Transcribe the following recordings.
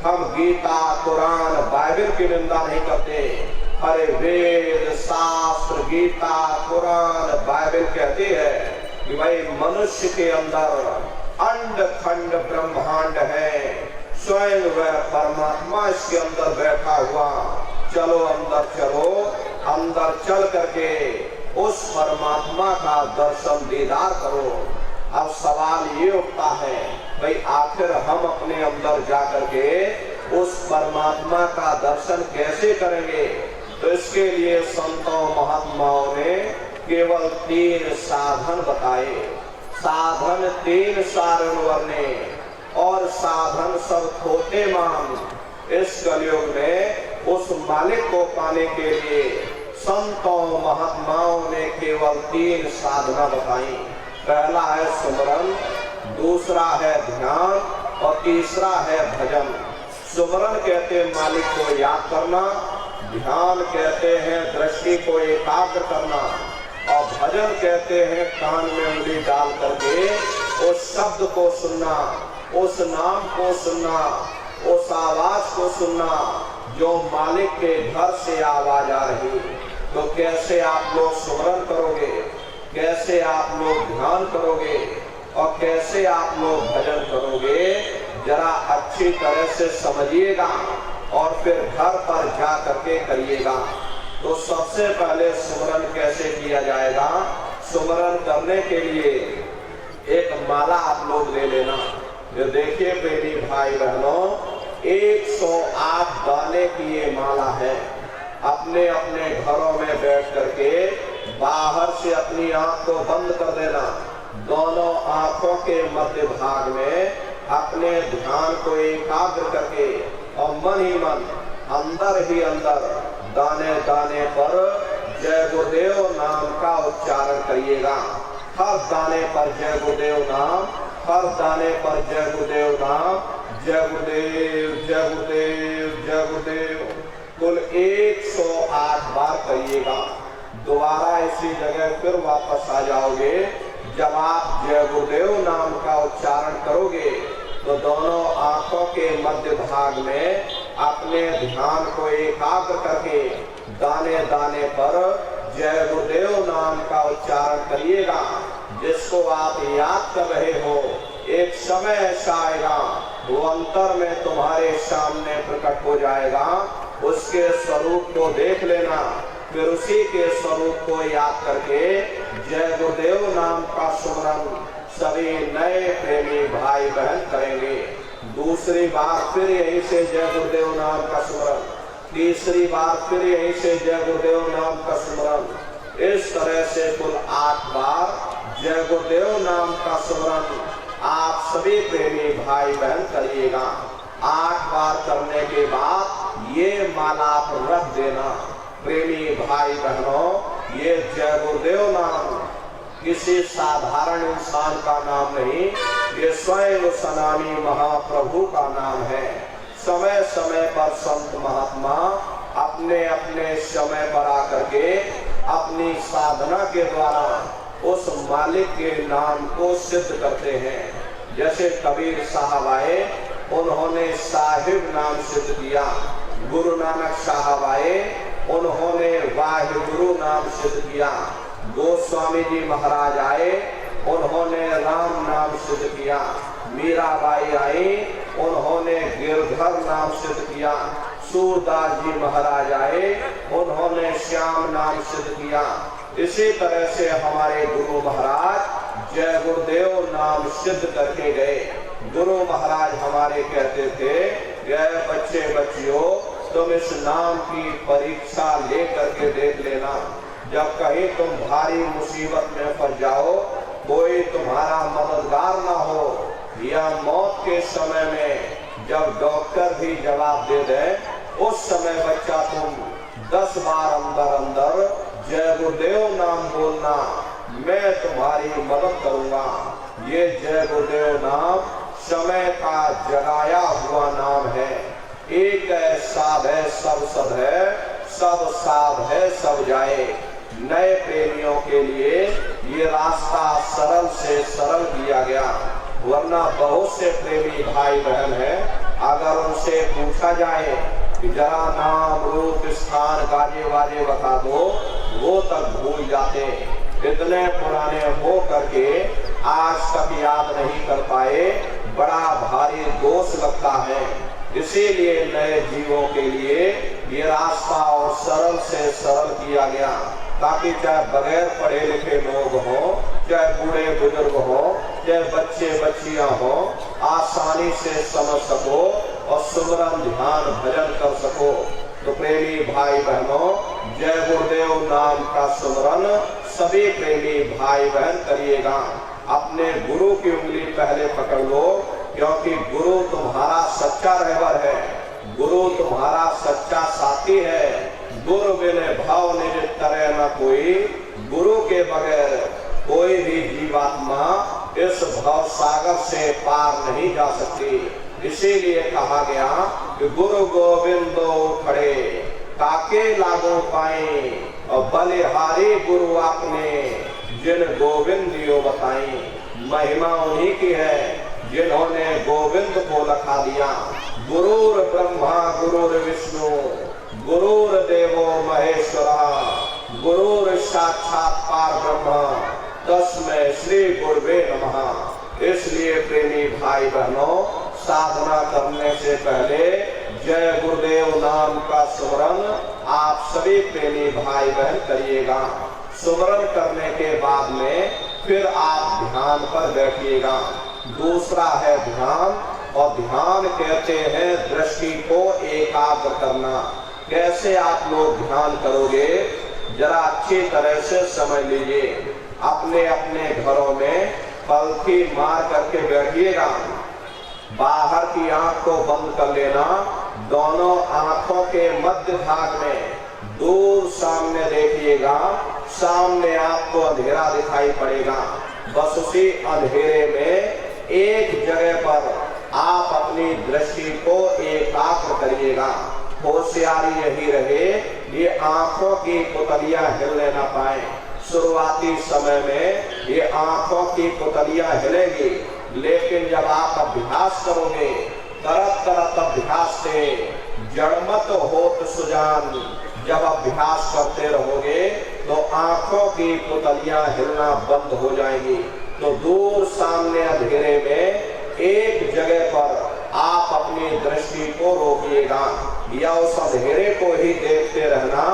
हम गीता, कुरान, बाइबल की निंदा नहीं करते। अरे वेद, शास्त्र, गीता, कुरान, बाइबल कहती है कि भाई मनुष्य के अंदर अंड खंड ब्रह्मांड है, स्वयं वह परमात्मा इसके अंदर बैठा हुआ। चलो अंदर चलो, अंदर चल करके उस परमात्मा का दर्शन दीदार करो। अब सवाल ये उठता है भाई आखिर हम अपने अंदर जाकर के उस परमात्मा का दर्शन कैसे करेंगे? तो इसके लिए संतों महात्माओं ने केवल 3 साधन बताए। साधन 3 सारण वर्णे और साधन सब खोटे मान। इस कलयुग में उस मालिक को पाने के लिए संतों महात्माओं ने केवल 3 साधना बताई। पहला है सुमरन, दूसरा है ध्यान और तीसरा है भजन। सुमरन कहते हैं मालिक को याद करना, ध्यान कहते हैं दृष्टि को एकाग्र करना और भजन कहते हैं कान में उंगली डाल करके उस शब्द को सुनना, उस नाम को सुनना, उस आवाज को सुनना जो मालिक के घर से आवाज आ रही। तो कैसे आप लोग सुमरन करोगे, कैसे आप लोग ध्यान करोगे और कैसे आप लोग भजन करोगे, जरा अच्छी तरह से समझिएगा और फिर घर पर जा करके करिएगा। तो सबसे पहले सुमरन कैसे किया जाएगा? सुमरन करने के लिए एक माला आप लोग ले लेना। जो देखिए प्रेमी भाई बहनों, 108 दाने की ये माला है। अपने अपने घरों में बैठ करके बाहर से अपनी आंख को बंद कर देना। दोनों आंखों के मध्य भाग में अपने ध्यान को एकाग्र करके और मन ही मन अंदर ही अंदर दाने दाने पर जय गुरुदेव नाम का उच्चारण करिएगा। हर दाने पर जय गुरुदेव नाम, हर दाने पर जय गुरुदेव नाम, जय गुरुदेव, जय गुरुदेव, जय गुरुदेव। कुल 108 बार करिएगा। दोबारा इसी जगह फिर वापस आ जाओगे। जब आप जय गुरुदेव नाम का उच्चारण करोगे तो दोनों आंखों के मध्य भाग में अपने ध्यान को एकाग्र करके दाने दाने पर जय गुरुदेव नाम का उच्चारण करिएगा। जिसको आप याद कर रहे हो, एक समय ऐसा आएगा वो अंतर में तुम्हारे सामने प्रकट हो जाएगा। उसके स्वरूप को देख लेना, फिर उसी के स्वरूप को याद करके जय गुरुदेव नाम का सुमरन सभी नए प्रेमी भाई बहन करेंगे। दूसरी बार फिर यहीं से जय गुरुदेव नाम का सुमरन, तीसरी बार फिर यहीं से जय गुरुदेव नाम का सुमरन। इस तरह से कुल 8 बार जय गुरुदेव नाम का सुमरन आप सभी प्रेमी भाई बहन करिएगा। 8 बार करने के बाद ये माला आप रख देना। प्रेमी भाई बहनों, ये जय गुरुदेव नाम किसी साधारण इंसान का नाम नहीं, ये स्वयं सनामी महाप्रभु का नाम है। समय समय पर संत महात्मा अपने अपने समय पर आकर के अपनी साधना के द्वारा उस मालिक के नाम को सिद्ध करते हैं। जैसे कबीर साहब आए, उन्होंने साहिब नाम सिद्ध किया। गुरु नानक साहब आए, उन्होंने वाहिगुरु नाम सिद्ध किया। गोस्वामी जी महाराज आए, उन्होंने राम नाम सिद्ध किया। मीराबाई आई, उन्होंने गिरधर नाम सिद्ध किया। सूरदास जी महाराज आए, उन्होंने श्याम नाम सिद्ध किया। इसी तरह से हमारे गुरु महाराज जय गुरुदेव नाम सिद्ध करके गए। गुरु महाराज हमारे कहते थे, गए बच्चे बच्चियों, तुम इस नाम की परीक्षा ले करके देख लेना। जब कहीं तुम भारी मुसीबत में फंस जाओ, कोई तुम्हारा मददगार ना हो, या मौत के समय में जब डॉक्टर भी जवाब दे दे, उस समय बच्चा तुम 10 बार अंदर अंदर जय गुरुदेव नाम बोलना, मैं तुम्हारी मदद करूंगा। ये जय गुरुदेव नाम समय का जगाया हुआ नाम है। एक है, साध है, सब सद है, सब साध है, सब जाए। नए प्रेमियों के लिए ये रास्ता सरल से सरल किया गया, वरना बहुत से प्रेमी भाई बहन हैं अगर उनसे पूछा जाए कि जरा नाम रूप स्थान गाजे वाजे बता दो, वो तक भूल जाते। इतने पुराने हो करके आज तक याद नहीं कर पाए, बड़ा भारी दोष लगता है। इसीलिए नए जीवों के लिए ये रास्ता और सरल से सरल किया गया, ताकि चाहे बगैर पढ़े लिखे लोग हो, चाहे बूढ़े बुजुर्ग हो, चाहे बच्चे बच्चियां हो, आसानी से समझ सको और सुमरन ध्यान भजन कर सको। तो प्रेमी भाई बहनों, जय गुरुदेव नाम का सुमरन सभी प्रेमी भाई बहन करिएगा। अपने गुरु की उंगली पहले पकड़ लो, क्योंकि गुरु तुम्हारा सच्चा रहबर है, गुरु तुम्हारा सच्चा साथी है। गुरु बिन भाव निज तरह न कोई, गुरु के बगैर कोई भी जीवात्मा इस भव सागर से पार नहीं जा सकती। इसीलिए कहा गया कि गुरु गोविंदो खड़े ताके लागो पाए, और बलिहारी गुरु आपने जिन गोविंदियों बताई। महिमा उन्हीं की है जिन्होंने गोविंद को लखा दिया। गुरुर ब्रह्मा गुरुर विष्णु गुरुर देवो महेश्वरा, गुरुर साक्षात पार ब्रह्म, तस्मै श्री गुरुवे नमः। इसलिए प्रेमी भाई बहनों, साधना करने से पहले जय गुरुदेव नाम का सुमरन आप सभी प्रेमी भाई बहन करिएगा। सुमरन करने के बाद में फिर आप ध्यान पर बैठिएगा। दूसरा है ध्यान, और ध्यान कहते हैं दृष्टि को एकाग्र करना। कैसे आप लोग ध्यान करोगे, जरा अच्छी तरह से समझ लीजिए। अपने अपने घरों में पलथी मार करके बैठिएगा। बाहर की आंख को बंद कर लेना, दोनों आंखों के मध्य भाग में दूर सामने देखिएगा। सामने आपको अंधेरा दिखाई पड़ेगा। बस उसी अंधेरे में एक जगह पर आप अपनी दृष्टि को एकाग्र करिएगा। होशियारी यही रहे, ये आंखों की पुतलियां हिलने न पाए। शुरुआती समय में ये आंखों की पुतलियां हिलेगी, लेकिन जब आप अभ्यास करोगे, करत करत अभ्यास से जड़मत होत सुजान, जब अभ्यास करते रहोगे तो आंखों की पुतलियां हिलना बंद हो जाएंगी। तो दूर सामने अंधेरे में एक जगह पर आप अपनी दृष्टि को रोकिएगा, या उस अंधेरे को ही देखते रहना।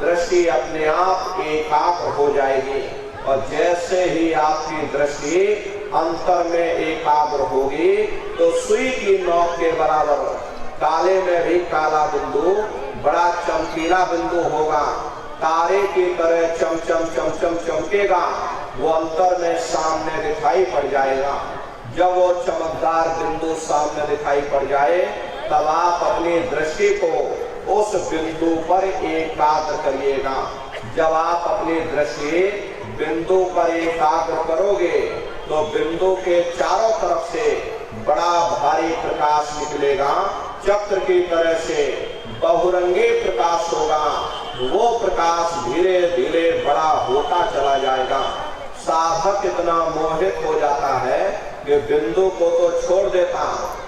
दृष्टि अपने आप एकाग्र हो जाएगी, और जैसे ही आपकी दृष्टि अंतर में एकाग्र होगी, तो सुई की नोक के बराबर काले में भी काला बिंदु बड़ा चमकीला बिंदु होगा। तारे की तरह चमचम चमचम चमकेगा, वो अंतर में सामने दिखाई पड़ जाएगा। जब वो चमकदार बिंदु सामने दिखाई पड़ जाए, तब आप अपनी दृष्टि को उस बिंदु पर एकाग्र करिएगा। जब आप अपनी दृष्टि बिंदु पर एकाग्र करोगे, तो बिंदु के चारों तरफ से बड़ा भारी प्रकाश निकलेगा। चक्र की तरह से बहुरंगी प्रकाश होगा। वो प्रकाश धीरे धीरे बड़ा होता चला जाएगा। साधक इतना मोहित हो जाता है कि बिंदु को तो छोड़ देता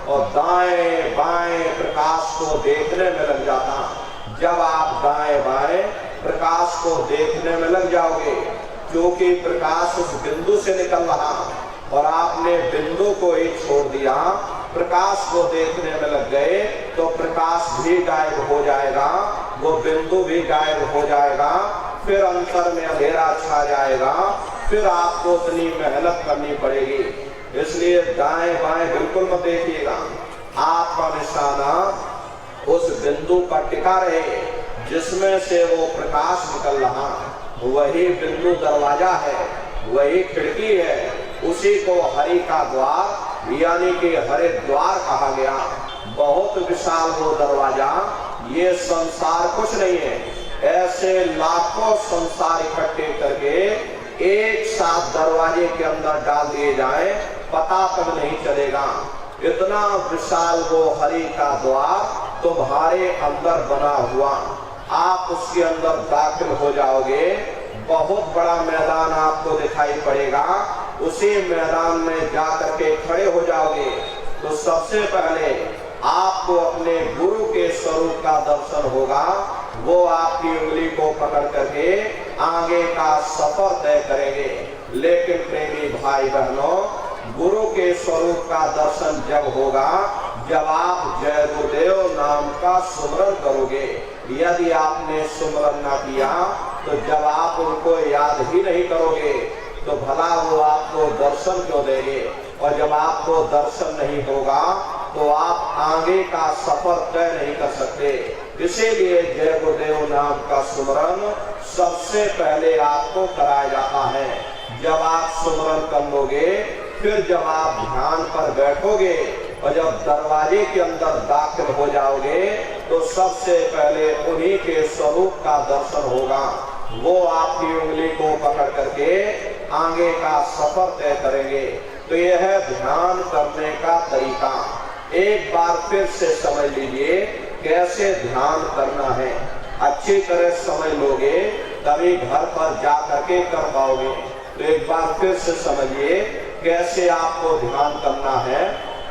और दाएं बाएं प्रकाश को देखने में लग जाता। जब आप दाएं बाएं प्रकाश को देखने में लग जाओगे, क्योंकि प्रकाश उस बिंदु से निकल रहा और आपने बिंदु को ही छोड़ दिया, प्रकाश को देखने में लग गए, तो प्रकाश भी गायब हो जाएगा, वो बिंदु भी गायब हो जाएगा। फिर अंतर में अंधेरा छा जाएगा। फिर आपको उतनी मेहनत करनी पड़ेगी। इसलिए दाएं बाएं बिल्कुल मत देखिएगा। आपका निशाना उस बिंदु पर टिका रहे जिसमें से वो प्रकाश निकल रहा। वही बिंदु दरवाजा है, वही खिड़की है। उसी को हरि का द्वार यानी कि हरि द्वार कहा गया। बहुत विशाल वो दरवाजा, ये संसार कुछ नहीं है। ऐसे लाखों संसार इकट्ठे करके एक साथ दरवाजे के अंदर डाल दिए जाए, पता तक नहीं चलेगा। इतना विशाल वो हरि का द्वार तुम्हारे अंदर बना हुआ। आप उसके अंदर दाखिल हो जाओगे, बहुत बड़ा मैदान आपको दिखाई पड़ेगा। उसी मैदान में जाकर के खड़े हो जाओगे, तो सबसे पहले आपको अपने गुरु के स्वरूप का दर्शन होगा। वो आपकी उंगली को पकड़ करके आगे का सफर तय करेंगे। लेकिन प्रेमी भाई बहनों, गुरु के स्वरूप का दर्शन जब होगा जब आप जय गुरुदेव नाम का सुमरन करोगे। यदि आपने सुमरन ना किया तो जब आप उनको याद ही नहीं करोगे तो भला वो आपको दर्शन क्यों देंगे। और जब आपको दर्शन नहीं होगा तो आप आगे का सफर तय नहीं कर सकते। इसीलिए जय गुरुदेव नाम का सुमरन सबसे पहले आपको कराया जाता है। जब आप सुमरन कर लोगे, फिर जब आप ध्यान पर बैठोगे और जब दरवाजे के अंदर दाखिल हो जाओगे तो सबसे पहले उन्हीं के स्वरूप का दर्शन होगा। वो आपकी उंगली को पकड़ करके आगे का सफर तय करेंगे। तो यह है ध्यान करने का तरीका। एक बार फिर से समझ लीजिए कैसे ध्यान करना है। अच्छी तरह समझ लोगे तभी घर पर जा करके कर पाओगे। तो एक बार फिर से समझिए कैसे आपको ध्यान करना है।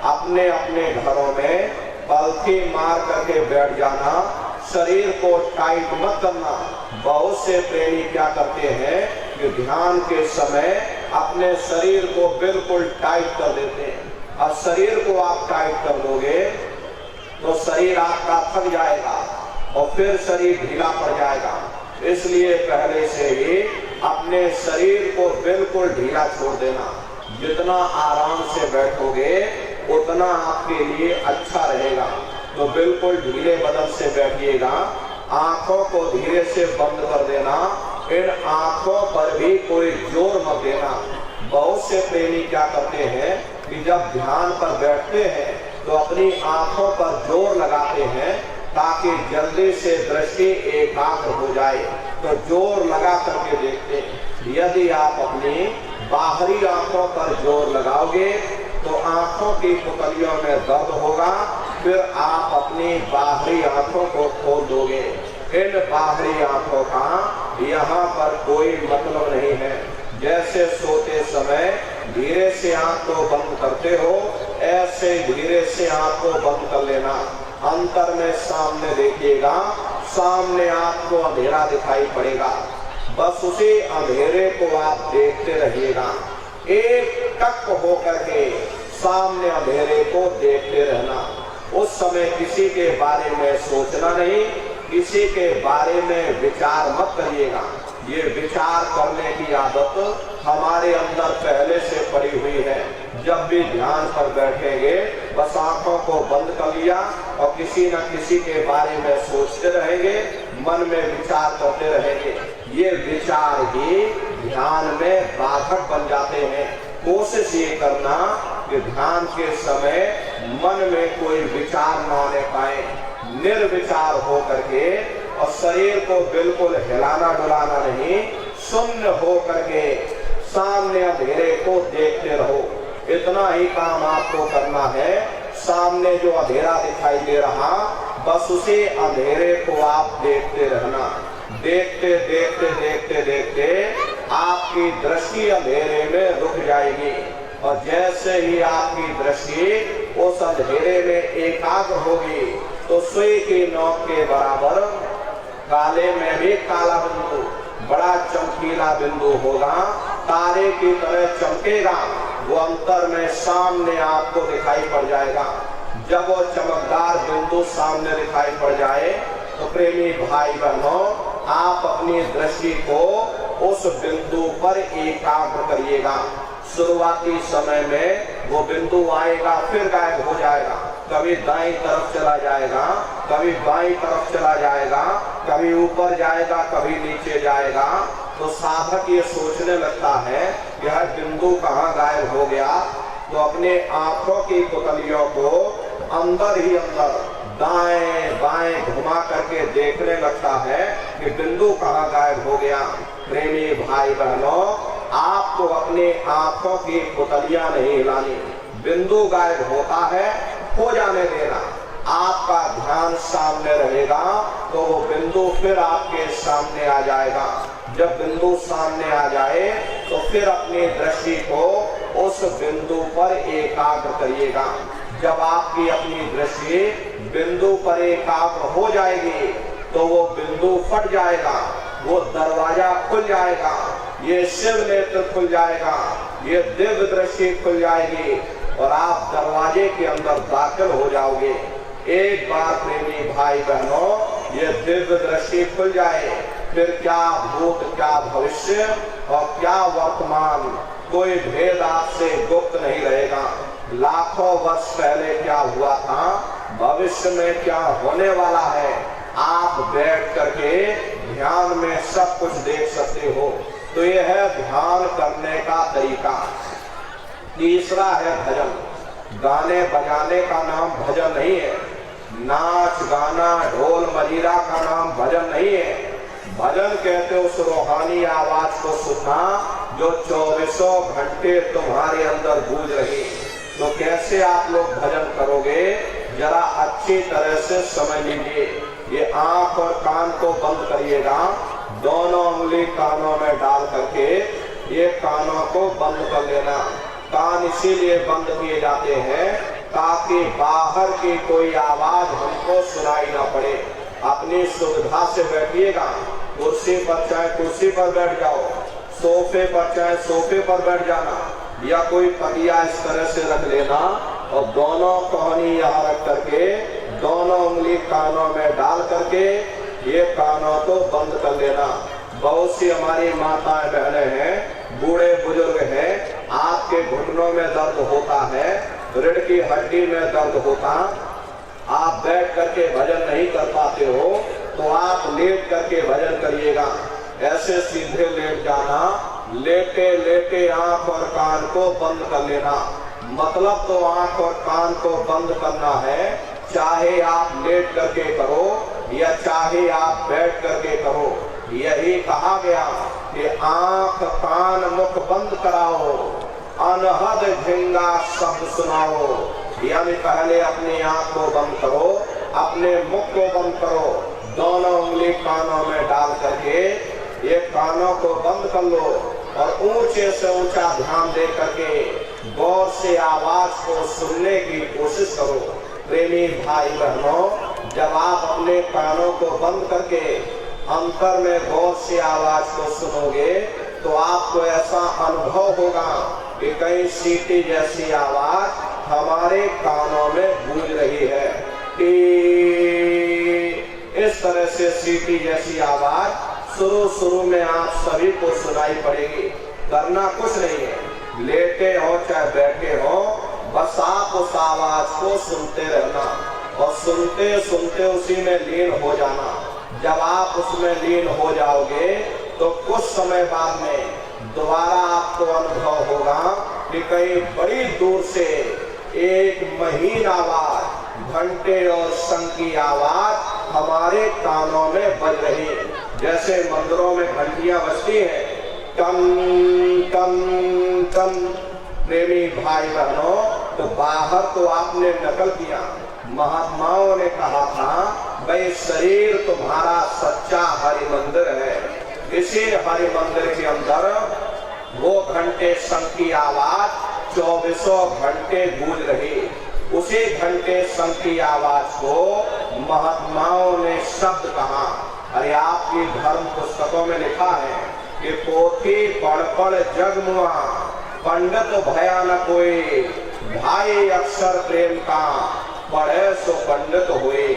अपने अपने घरों में पलथी मार करके बैठ जाना, शरीर को टाइट मत करना। बहुत से प्रेमी क्या करते हैं कि ध्यान के समय अपने शरीर को बिल्कुल टाइट कर देते हैं। अब शरीर को आप टाइट कर दोगे तो शरीर आपका थक जाएगा और फिर शरीर ढीला पड़ जाएगा। इसलिए पहले से ही अपने शरीर को बिल्कुल ढीला छोड़ देना। जितना आराम से बैठोगे उतना आपके लिए अच्छा रहेगा। तो बिल्कुल ढीले बदन से बैठिएगा। आंखों को धीरे से बंद कर देना। इन आंखों पर भी कोई जोर मत देना। बहुत से प्रेमी क्या करते हैं कि जब ध्यान पर बैठते हैं तो अपनी आंखों पर जोर लगाते हैं ताकि जल्दी से दृष्टि एकाग्र हो जाए। तो जोर लगा करके देखते हैं। यदि आप अपनी बाहरी आंखों पर जोर लगाओगे तो आंखों की पुतलियों में दर्द होगा। फिर आप अपनी बाहरी आंखों को खोल दोगे। इन बाहरी आंखों का यहाँ पर कोई मतलब नहीं है। जैसे सोते समय धीरे से आंख को बंद करते हो, ऐसे धीरे से आंख को बंद कर लेना। अंतर में सामने देखिएगा, सामने आपको अंधेरा दिखाई पड़ेगा। बस उसी अंधेरे को आप देखते रहिएगा। एक टक होकर के सामने अंधेरे को देखते रहना। उस समय किसी के बारे में सोचना नहीं, किसी के बारे में विचार मत करिएगा। ये विचार करने की आदत हमारे अंदर पहले से पड़ी हुई है। जब भी ध्यान पर बैठेंगे बस आंखों को बंद कर लिया और किसी न किसी के बारे में सोचते रहेंगे, मन में विचार करते रहेंगे। ये विचार ही ध्यान में बाधक बन जाते हैं। कोशिश ये करना कि ध्यान के समय मन में कोई विचार न आने पाए। निर्विचार हो करके और शरीर को बिल्कुल हिलाना डुलाना नहीं, शून्य हो करके सामने अंधेरे को देखते रहो। इतना ही काम आपको करना है। सामने जो अंधेरा दिखाई दे रहा, बस उसी अंधेरे को आप देखते रहना। देखते देखते देखते देखते आपकी दृष्टि अंधेरे में रुक जाएगी। और जैसे ही आपकी दृष्टि उस अंधेरे में एकाग्र होगी तो सुई की नोक के बराबर काले में भी काला बिंदु, बड़ा चमकीला बिंदु होगा, तारे की तरह चमकेगा। वो अंतर में सामने आपको दिखाई पड़ जाएगा। जब वो चमकदार बिंदु सामने दिखाई पड़ जाए तो प्रेमी भाई बहनों, आप अपनी दृष्टि को उस बिंदु पर एकाग्र करिएगा। शुरुआती समय में वो बिंदु आएगा फिर गायब हो जाएगा। कभी दाईं तरफ चला जाएगा, कभी बाईं तरफ चला जाएगा, कभी ऊपर जाएगा, कभी नीचे जाएगा। तो साधक ये सोचने लगता है यह बिंदु कहाँ गायब हो गया। तो अपने आंखों की पुतलियों को अंदर ही अंदर दाएं बाएं घुमा करके देखने लगता है कि बिंदु कहाँ गायब हो गया। प्रेमी भाई बहनों, आपको अपनी आंखों की पुतलियां नहीं हिलानी। बिंदु गायब होता है, हो जाने देना। आपका ध्यान सामने रहेगा तो वो बिंदु फिर आपके सामने आ जाएगा। जब बिंदु सामने आ जाए तो फिर अपनी दृष्टि को उस बिंदु पर एकाग्र करिएगा। जब आपकी अपनी दृष्टि बिंदु पर एकाग्र हो जाएगी तो वो बिंदु फट जाएगा, वो दरवाजा खुल जाएगा, ये शिव नेत्र खुल जाएगा, ये दिव्य दृष्टि खुल जाएगी और आप दरवाजे के अंदर दाखिल हो जाओगे। एक बार प्रेमी भाई बहनों ये दिव्य दृष्टि खुल जाए, फिर क्या भूत क्या भविष्य और क्या वर्तमान कोई भेद आपसे गुप्त नहीं रहेगा। लाखों वर्ष पहले क्या हुआ था, भविष्य में क्या होने वाला है, आप बैठ करके ध्यान में सब कुछ देख सकते हो। तो यह है ध्यान करने का तरीका। तीसरा है भजन। गाने बजाने का नाम भजन नहीं है, नाच गाना ढोल मजीरा का नाम भजन नहीं है। भजन कहते उस रूहानी आवाज को सुनना जो 24 घंटे तुम्हारे अंदर गूंज रही। तो कैसे आप लोग भजन करोगे, जरा अच्छी तरह से समझ लीजिए। ये आंख और कान को बंद करिएगा, दोनों उंगली कानों में डाल करके ये कानों को बंद कर लेना। कान इसीलिए बंद किए जाते हैं ताकि बाहर की कोई आवाज हमको सुनाई ना पड़े। अपनी सुविधा से बैठिएगा, कुर्सी पर चाहे कुर्सी पर बैठ जाओ, सोफे पर चाहे सोफे पर बैठ जाना, या कोई तकिया इस तरह से रख लेना और दोनों कोहनी यहाँ रख करके दोनों उंगली कानों में डाल करके ये कानों को बंद कर लेना। बहुत सी हमारी माताएं बहनें हैं, बूढ़े बुजुर्ग हैं, आपके घुटनों में दर्द होता है, रीढ़ की हड्डी में दर्द होता, आप बैठ करके भजन नहीं कर पाते हो तो आप लेट करके भजन करिएगा। ऐसे सीधे लेट जाना, लेटे लेटे आंख और कान को बंद कर लेना। मतलब तो आंख और कान को बंद करना है, चाहे आप लेट करके करो या चाहे आप बैठ करके करो। यही कहा गया कि आंख कान मुख बंद कराओ, अनहद झिंगा शब्द सुनाओ। यानी पहले अपनी आंख को बंद करो, अपने मुख को बंद करो, दोनों उंगली कानों में डाल करके ये कानों को बंद कर लो और ऊंचे से ऊंचा ध्यान दे करके गौर से आवाज को सुनने की कोशिश करो। प्रेमी भाई बहनों, जब आप अपने कानों को बंद करके अंतर में गौर से आवाज को सुनोगे तो आपको ऐसा अनुभव होगा कि कहीं सीटी जैसी आवाज हमारे कानों में गूंज रही है। इस तरह से सीटी जैसी आवाज शुरू में आप सभी को सुनाई पड़ेगी। करना कुछ नहीं है, लेटे हो चाहे बैठे हो, बस आप उस आवाज को सुनते रहना और सुनते सुनते उसी में लीन हो जाना। जब आप उसमें लीन हो जाओगे तो कुछ समय बाद में दोबारा आपको अनुभव होगा कि कहीं बड़ी दूर से एक महीन आवाज, घंटे और शंख की आवाज हमारे कानों में बज रही है। जैसे मंदिरों में घंटियां बजती हैं, टन टन टन। प्रेमी भाई बहनों, तो बाहर तो आपने नकल किया। महात्माओं ने कहा था भाई शरीर तुम्हारा सच्चा हरि मंदिर है, इसी हरि मंदिर के अंदर वो घंटे शंख की आवाज 24 घंटे गूंज रही। उसी घंटे शंख की आवाज को महात्माओं ने शब्द कहा। अरे आपकी धर्म पुस्तकों में लिखा है कि पोथी पढ़ पढ़ जग मुआ, पंडित भया न कोई, भाई अक्षर प्रेम का, पढ़े सो पंडित हुए।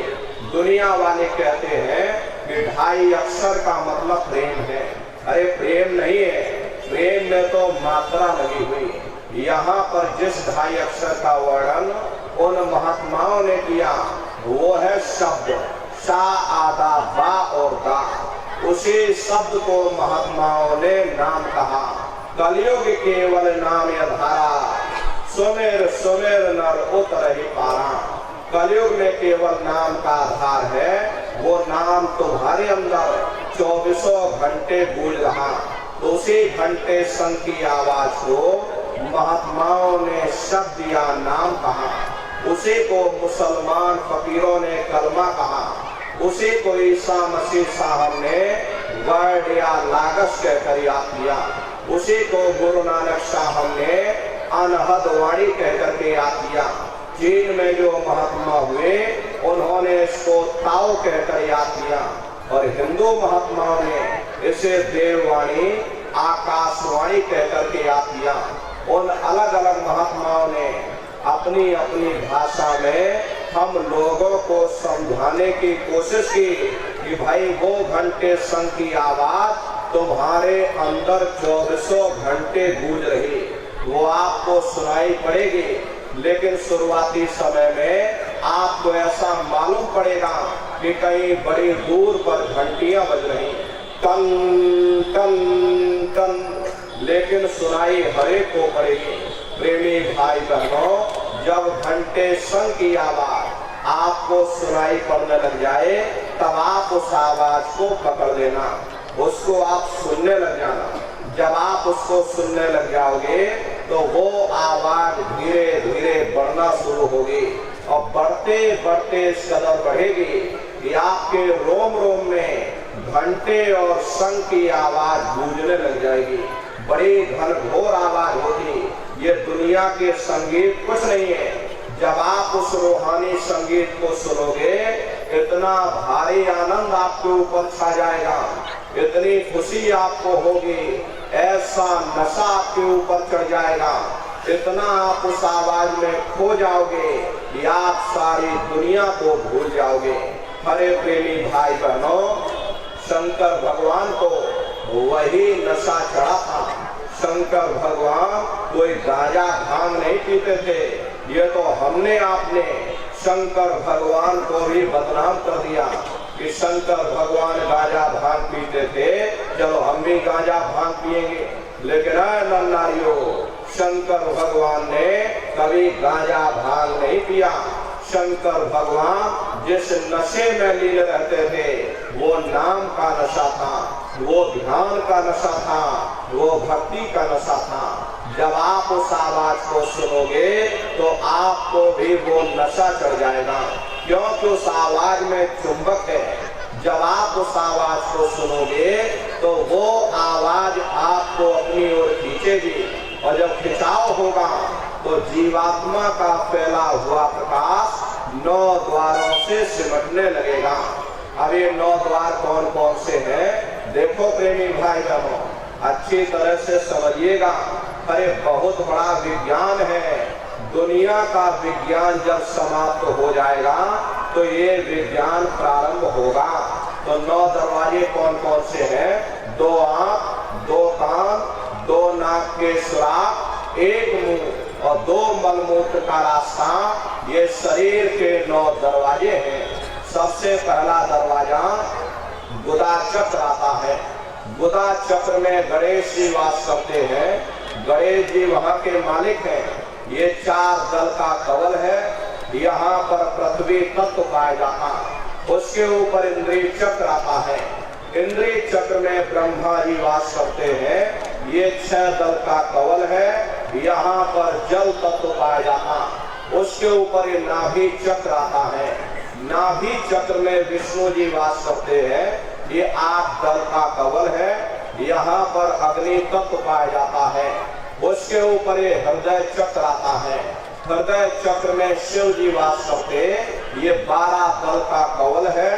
दुनिया वाले कहते हैं कि 2.5 अक्षर का मतलब प्रेम है। अरे प्रेम नहीं है, प्रेम में तो मात्रा लगी हुई। यहाँ पर जिस 2.5 अक्षर का वर्णन उन महात्माओं ने किया वो है शब्द, सा आदा बा और दा। उसी शब्द को महात्माओं ने नाम कहा। कलयुग केवल नाम यधारा, सुमेर सुमेर नर उतर ही पारा। कलयुग में केवल नाम का आधार है, वो नाम तुम्हारे अंदर 24 घंटे गूंज रहा। तो उसी घंटे शंख की आवाज को महात्माओं ने शब्द या नाम कहा। उसी को मुसलमान फकीरों ने कलमा कहा। उसी को ईसा मसीह साहब ने वर्ड या लागस कहकर याद किया। उसी को गुरु नानक साहब ने अनहद वाणी कहकर के याद किया। चीन में जो महात्मा हुए उन्होंने इसको ताओ कहकर याद किया और हिंदू महात्माओं ने इसे देववाणी आकाशवाणी कहकर के याद किया। उन अलग अलग महात्माओं ने अपनी अपनी भाषा में हम लोगों को समझाने की कोशिश की कि भाई वो घंटे शंख की आवाज तुम्हारे अंदर 2400 घंटे गूंज रही, वो आपको सुनाई पड़ेगी। लेकिन शुरुआती समय में आपको ऐसा मालूम पड़ेगा कि कहीं बड़ी दूर पर घंटियां बज रही, टन टन टन, लेकिन सुनाई हरेक को पड़ेगी। प्रेमी भाई बहनों, जब घंटे शंख की आवाज आपको सुनाई पड़ने लग जाए तब आप उस आवाज को पकड़ लेना, उसको आप सुनने लग जाना। जब आप उसको सुनने लग जाओगे तो वो आवाज धीरे धीरे बढ़ना शुरू होगी और बढ़ते बढ़ते इस कदर बढ़ेगी कि आपके रोम रोम में घंटे और शंख की आवाज गूंजने लग जाएगी। बड़ी घनघोर आवाज होगी। ये दुनिया के संगीत कुछ नहीं है। जब आप उस रूहानी संगीत को सुनोगे इतना भारी आनंद आपके ऊपर छा जाएगा, इतनी खुशी आपको होगी, ऐसा नशा आपके ऊपर चढ़ जाएगा, इतना आप उस आवाज में खो जाओगे कि आप सारी दुनिया को भूल जाओगे। हरे प्रेमी भाई बहनों, शंकर भगवान को वही नशा चढ़ा था। शंकर भगवान कोई गांजा भांग नहीं पीते थे। ये तो हमने आपने शंकर भगवान को भी बदनाम कर दिया कि शंकर भगवान गांजा भांग पीते थे, चलो हम भी गांजा भांग पिएंगे। लेकिन नन्नारियों, शंकर भगवान ने कभी गांजा भांग नहीं पिया। शंकर भगवान जिस नशे में लीन रहते थे वो नाम का नशा था, वो ध्यान का नशा था, वो भक्ति का नशा था। जब आप उस आवाज को सुनोगे तो आपको भी वो नशा चढ़ जाएगा, क्योंकि उस आवाज में चुंबक है। जब आप उस आवाज को सुनोगे तो वो आवाज आपको अपनी ओर खींचेगी और जब खिंचाव होगा तो जीवात्मा का फैला हुआ प्रकाश 9 द्वारों से सिमटने लगेगा। अब ये 9 द्वार कौन कौन से हैं? देखो प्रेमी भाई बहनों, अच्छी तरह से समझिएगा। अरे बहुत बड़ा विज्ञान है। दुनिया का विज्ञान जब समाप्त हो जाएगा तो ये विज्ञान प्रारंभ होगा। तो 9 दरवाजे कौन कौन से हैं? 2 आंख, 2 कान, 2 नाक के सुराख, 1 मुंह और 2 मलमूत्र का रास्ता, ये शरीर के 9 दरवाजे हैं। सबसे पहला दरवाजा गुदा चक्र आता है। गुदा चक्र में गणेश जी वास करते हैं। गणेश जी वहाँ के मालिक हैं। ये 4 दल का कवल है। यहाँ पर पृथ्वी तत्व पाया जाता है। उसके ऊपर इंद्रिय चक्र आता है। इंद्रिय चक्र में ब्रह्मा जी वास करते हैं। ये 6 दल का कवल है। यहाँ पर जल तत्व पाया जाता है। उसके ऊपर ये नाभि चक्र आता है। नाभि चक्र में विष्णु जी वास करते हैं। ये 8 दल का कवल है। यहाँ पर अग्नि तत्व पाया जाता है। उसके ऊपर ये हृदय चक्र आता है। हृदय चक्र में शिव जी वास करते, ये 12 दल का कवल है।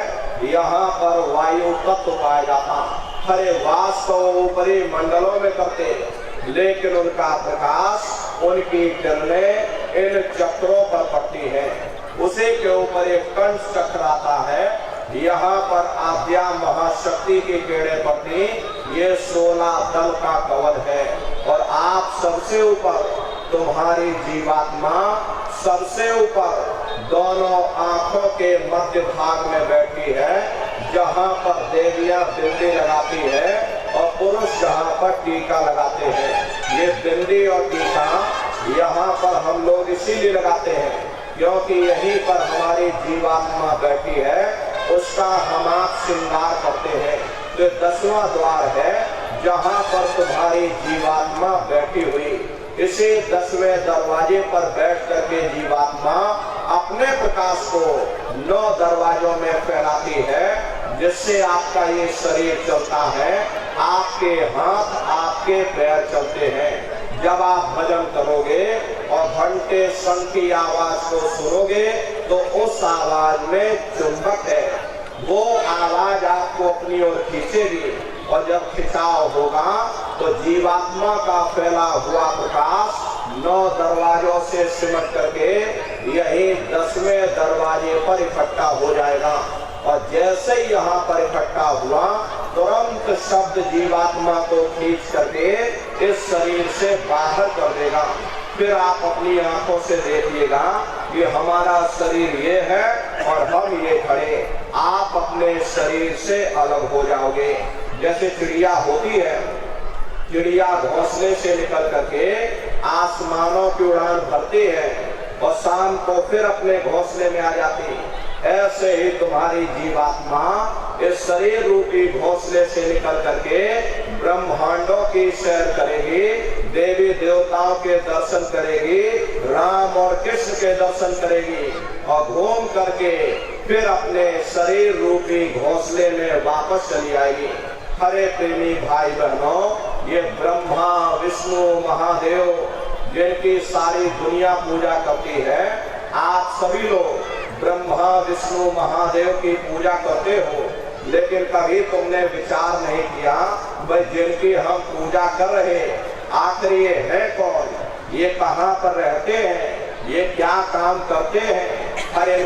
यहाँ पर वायु तत्व पाया जाता। हरे वास तो ऊपरी मंडलों में करते, लेकिन उनका प्रकाश, उनकी किरणें इन चक्रों पर पड़ती है। उसी के ऊपर एक कंठ चक्र आता है। यहाँ पर आद्या महाशक्ति की किरणें पड़ती। ये 16 दल का कवल है। और आप सबसे ऊपर, तुम्हारी जीवात्मा सबसे ऊपर दोनों आंखों के मध्य भाग में बैठी है, जहाँ पर देवियां बिंदी लगाती है और पुरुष जहाँ पर टीका लगाते हैं। ये बिंदी और टीका यहाँ पर हम लोग इसीलिए लगाते हैं क्योंकि यहीं पर हमारी जीवात्मा बैठी है, उसका हम आप श्रृंगार करते हैं। तो 10वां द्वार है जहाँ पर तुम्हारी जीवात्मा बैठी हुई। इसी 10वें दरवाजे पर बैठ करके जीवात्मा अपने प्रकाश को 9 दरवाजों में फैलाती है, जिससे आपका ये शरीर चलता है, आपके हाथ, आपके पैर चलते हैं। जब आप भजन करोगे और घंटे शंख की आवाज को सुनोगे तो उस आवाज में चुंबक है, वो आवाज आपको अपनी ओर खींचेगी और जब खिंचाव होगा तो जीवात्मा का फैला हुआ प्रकाश 9 दरवाजों से सिमट करके यही 10वें दरवाजे पर इकट्ठा हो जाएगा और जैसे ही यहाँ पर इकट्ठा हुआ तुरंत शब्द जीवात्मा को खींच करके इस शरीर से बाहर कर देगा। फिर आप अपनी आंखों से देखिएगा कि हमारा शरीर ये है और हम ये खड़े। आप अपने शरीर से अलग हो जाओगे। जैसे चिड़िया होती है, चिड़िया घोंसले से निकल करके आसमानों की उड़ान भरती है और शाम को फिर अपने घोंसले में आ जाती है। ऐसे ही तुम्हारी जीवात्मा इस शरीर रूपी घोंसले से निकल करके ब्रह्मांडों की सैर करेगी, देवी देवताओं के दर्शन करेगी, राम और कृष्ण के दर्शन करेगी और घूम करके फिर अपने शरीर रूपी घोंसले में वापस चली आएगी। हरे प्रेमी भाई बहनों, ये ब्रह्मा विष्णु महादेव जिनकी सारी दुनिया पूजा करती है, आप सभी लोग ब्रह्मा विष्णु महादेव की पूजा करते हो, लेकिन कभी तुमने विचार नहीं किया भाई जिनकी हम पूजा कर रहे आखिर ये है कौन, ये कहाँ पर रहते हैं, ये क्या काम करते हैं। हरे